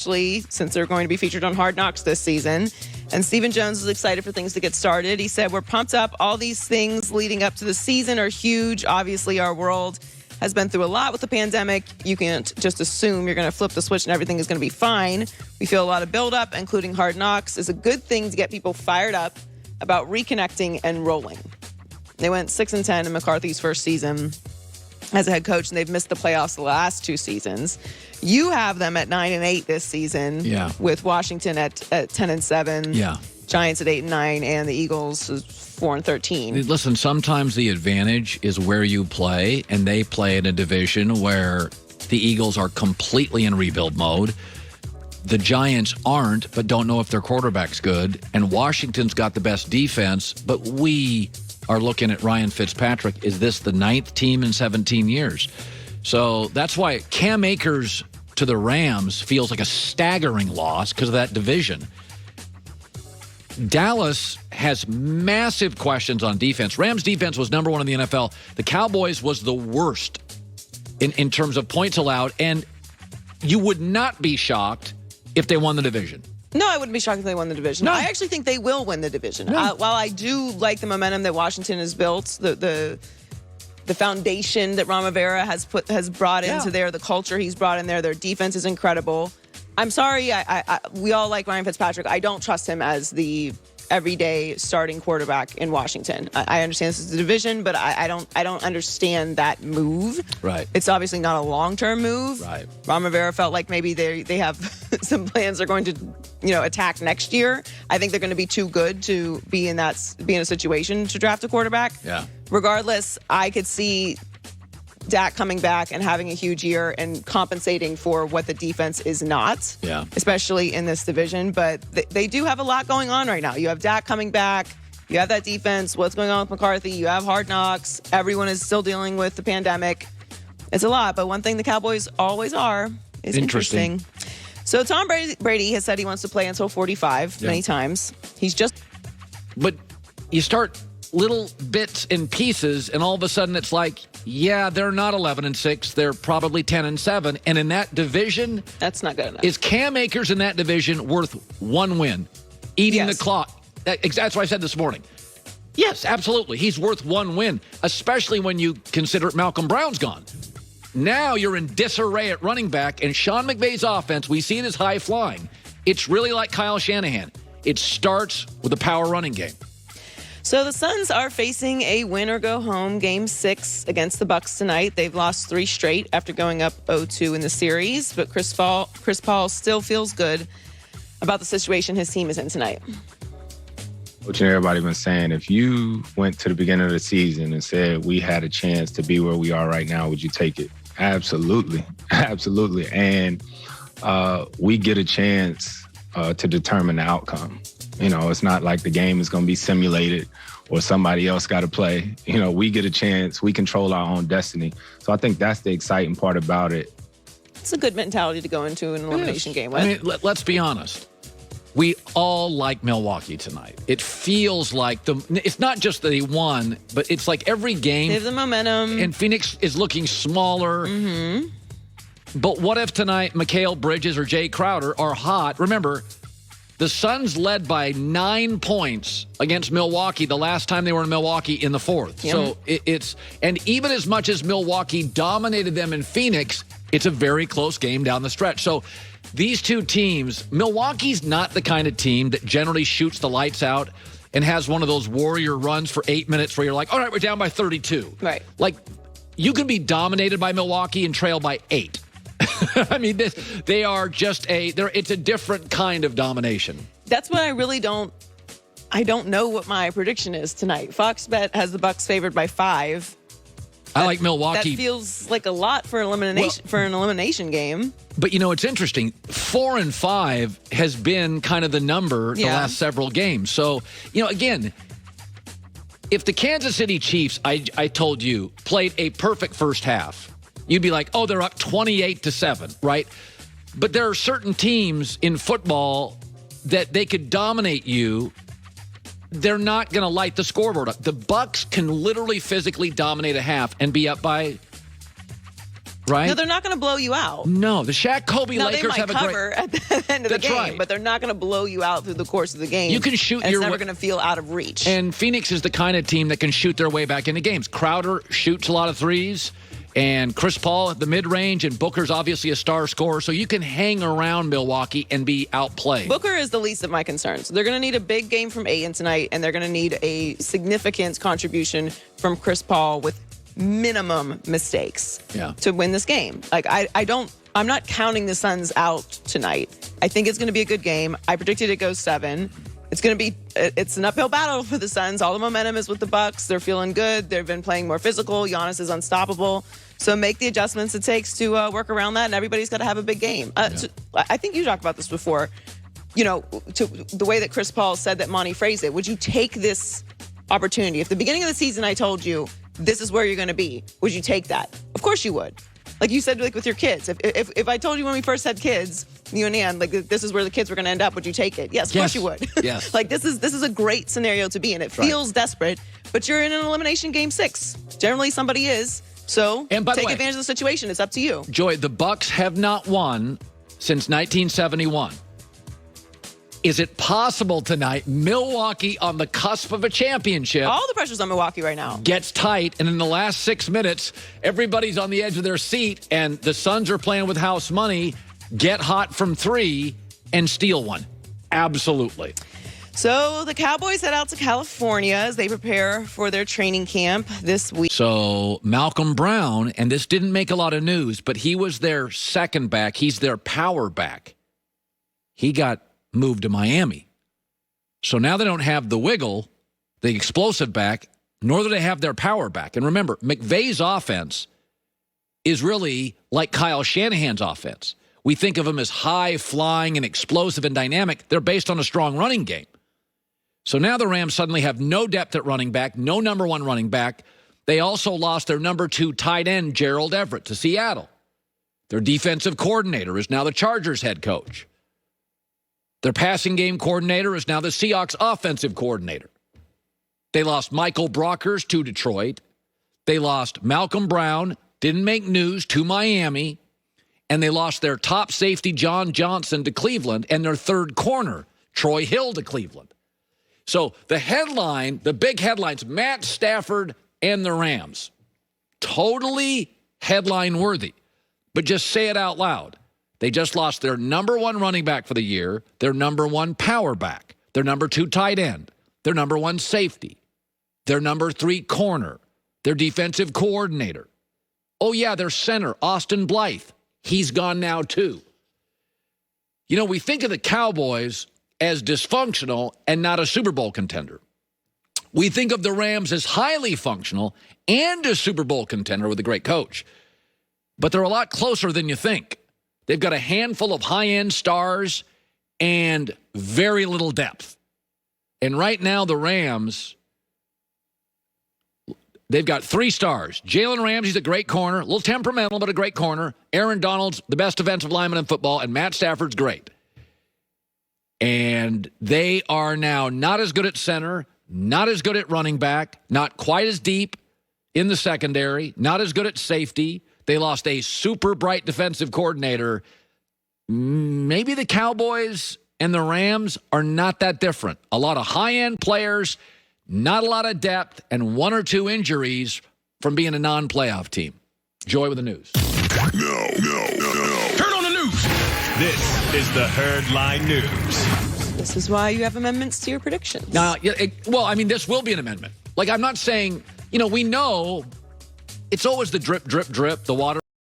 since they're going to be featured on Hard Knocks this season. And Stephen Jones is excited for things to get started. He said, we're pumped up. All these things leading up to the season are huge. Obviously, our world has been through a lot with the pandemic. You can't just assume you're going to flip the switch and everything is going to be fine. We feel a lot of buildup, including Hard Knocks, is a good thing to get people fired up about reconnecting and rolling. They went 6-10 in McCarthy's first season as a head coach, and they've missed the playoffs the last two seasons. You have them at 9-8 this season, with Washington at 10-7, Giants at 8-9, and the Eagles 4-13. Listen, sometimes the advantage is where you play, and they play in a division where the Eagles are completely in rebuild mode. The Giants aren't, but don't know if their quarterback's good. And Washington's got the best defense, but we are looking at Ryan Fitzpatrick. Is this the 9th team in 17 years? So that's why Cam Akers to the Rams feels like a staggering loss because of that division. Dallas has massive questions on defense. Rams defense was number 1 in the NFL. The Cowboys was the worst in terms of points allowed, and you would not be shocked if they won the division. No, I wouldn't be shocked if they won the division. No. I actually think they will win the division. No. While I do like the momentum that Washington has built, the foundation that Ron Rivera has brought into there, the culture he's brought in there, their defense is incredible. I'm sorry, we all like Ryan Fitzpatrick. I don't trust him as the everyday starting quarterback in Washington. I understand this is the division, but I don't understand that move. Right. It's obviously not a long-term move. Right. Ron Rivera felt like maybe they have some plans they're going to attack next year. I think they're going to be too good to be in a situation to draft a quarterback. Yeah. Regardless, I could see Dak coming back and having a huge year and compensating for what the defense is not, especially in this division. But they do have a lot going on right now. You have Dak coming back. You have that defense. What's going on with McCarthy? You have Hard Knocks. Everyone is still dealing with the pandemic. It's a lot. But one thing the Cowboys always are is interesting. So Tom Brady has said he wants to play until 45 many times. But you start little bits and pieces, and all of a sudden it's like, they're not 11-6. They're probably 10-7. And in that division, that's not good enough. Is Cam Akers in that division worth one win? Eating the clock. That's what I said this morning. Yes, absolutely. He's worth one win, especially when you consider Malcolm Brown's gone. Now you're in disarray at running back, and Sean McVay's offense, we see it as high flying. It's really like Kyle Shanahan. It starts with a power running game. So the Suns are facing a win-or-go-home Game 6 against the Bucks tonight. They've lost 3 straight after going up 0-2 in the series, but Chris Paul still feels good about the situation his team is in tonight. Which everybody been saying, if you went to the beginning of the season and said we had a chance to be where we are right now, would you take it? Absolutely. Absolutely. And we get a chance to determine the outcome. It's not like the game is going to be simulated or somebody else got to play. We get a chance. We control our own destiny. So I think that's the exciting part about it. It's a good mentality to go into an elimination game with. I mean, let's be honest. We all like Milwaukee tonight. It feels like it's not just that they won, but it's like every game. They have the momentum. And Phoenix is looking smaller. Mm-hmm. But what if tonight Mikal Bridges or Jay Crowder are hot? Remember, the Suns led by 9 points against Milwaukee the last time they were in Milwaukee in the 4th. Yep. So and even as much as Milwaukee dominated them in Phoenix, it's a very close game down the stretch. So these two teams, Milwaukee's not the kind of team that generally shoots the lights out and has one of those warrior runs for 8 minutes where you're like, all right, we're down by 32. Right. Like, you can be dominated by Milwaukee and trail by 8. I mean, they are just it's a different kind of domination. That's what I don't know what my prediction is tonight. Fox Bet has the Bucks favored by 5. I like Milwaukee. That feels like a lot for an elimination game. But it's interesting. 4 and 5 has been kind of the number the last several games. So, again, if the Kansas City Chiefs, I told you, played a perfect first half, you'd be like, oh, they're up 28-7, right? But there are certain teams in football that they could dominate you. They're not going to light the scoreboard up. The Bucks can literally physically dominate a half and be up by right? No, they're not going to blow you out. No, the Shaq Kobe Now, Lakers they might have a cover at the end of the game, right. but they're not going to blow you out through the course of the game. You can shoot and your it's never way- going to feel out of reach. And Phoenix is the kind of team that can shoot their way back into games. Crowder shoots a lot of threes, and Chris Paul at the mid-range, and Booker's obviously a star scorer, so you can hang around Milwaukee and be outplayed. Booker is the least of my concerns. They're going to need a big game from Ayton tonight, and they're going to need a significant contribution from Chris Paul with minimum mistakes to win this game. Like, I'm not counting the Suns out tonight. I think it's going to be a good game. I predicted it goes 7. It's an uphill battle for the Suns. All the momentum is with the Bucks. They're feeling good. They've been playing more physical. Giannis is unstoppable. So make the adjustments it takes to work around that, and everybody's got to have a big game. I think you talked about this before. You know, to the way that Chris Paul said that Monty phrased it. Would you take this opportunity? If at the beginning of the season I told you this is where you're going to be, would you take that? Of course you would. Like you said, like with your kids. If I told you when we first had kids, you and Ann, like this is where the kids were going to end up, would you take it? Yes, of course you would. Yes. Like this is a great scenario to be in. It feels desperate, but you're in an elimination game 6. Generally, somebody is. So take advantage of the situation. It's up to you. Joy, the Bucks have not won since 1971. Is it possible tonight, Milwaukee on the cusp of a championship? All the pressure's on Milwaukee right now. Gets tight, and in the last 6 minutes, everybody's on the edge of their seat, and the Suns are playing with house money, get hot from 3, and steal one. Absolutely. So the Cowboys head out to California as they prepare for their training camp this week. So Malcolm Brown, and this didn't make a lot of news, but he was their second back. He's their power back. He got moved to Miami. So now they don't have the wiggle, the explosive back, nor do they have their power back. And remember, McVay's offense is really like Kyle Shanahan's offense. We think of them as high flying and explosive and dynamic. They're based on a strong running game. So now the Rams suddenly have no depth at running back, no number 1 running back. They also lost their number 2 tight end, Gerald Everett, to Seattle. Their defensive coordinator is now the Chargers head coach. Their passing game coordinator is now the Seahawks offensive coordinator. They lost Michael Brockers to Detroit. They lost Malcolm Brown, didn't make news, to Miami. And they lost their top safety, John Johnson, to Cleveland, and their third corner, Troy Hill, to Cleveland. So the headline, the big headlines, Matt Stafford and the Rams. Totally headline worthy. But just say it out loud. They just lost their number 1 running back for the year, their number 1 power back, their number 2 tight end, their number 1 safety, their number 3 corner, their defensive coordinator. Oh, yeah, their center, Austin Blythe. He's gone now, too. You know, we think of the Cowboys as dysfunctional and not a Super Bowl contender. We think of the Rams as highly functional and a Super Bowl contender with a great coach. But they're a lot closer than you think. They've got a handful of high-end stars and very little depth. And right now, the Rams, they've got 3 stars. Jalen Ramsey's a great corner, a little temperamental, but a great corner. Aaron Donald's the best defensive lineman in football, and Matt Stafford's great. And they are now not as good at center, not as good at running back, not quite as deep in the secondary, not as good at safety. They lost a super bright defensive coordinator. Maybe the Cowboys and the Rams are not that different. A lot of high-end players, not a lot of depth, and 1 or 2 injuries from being a non-playoff team. Joy with the news. No. Turn on the news. This is the Herdline News. This is why you have amendments to your predictions. Now, this will be an amendment. Like, I'm not saying, we know it's always the drip, drip, drip, the water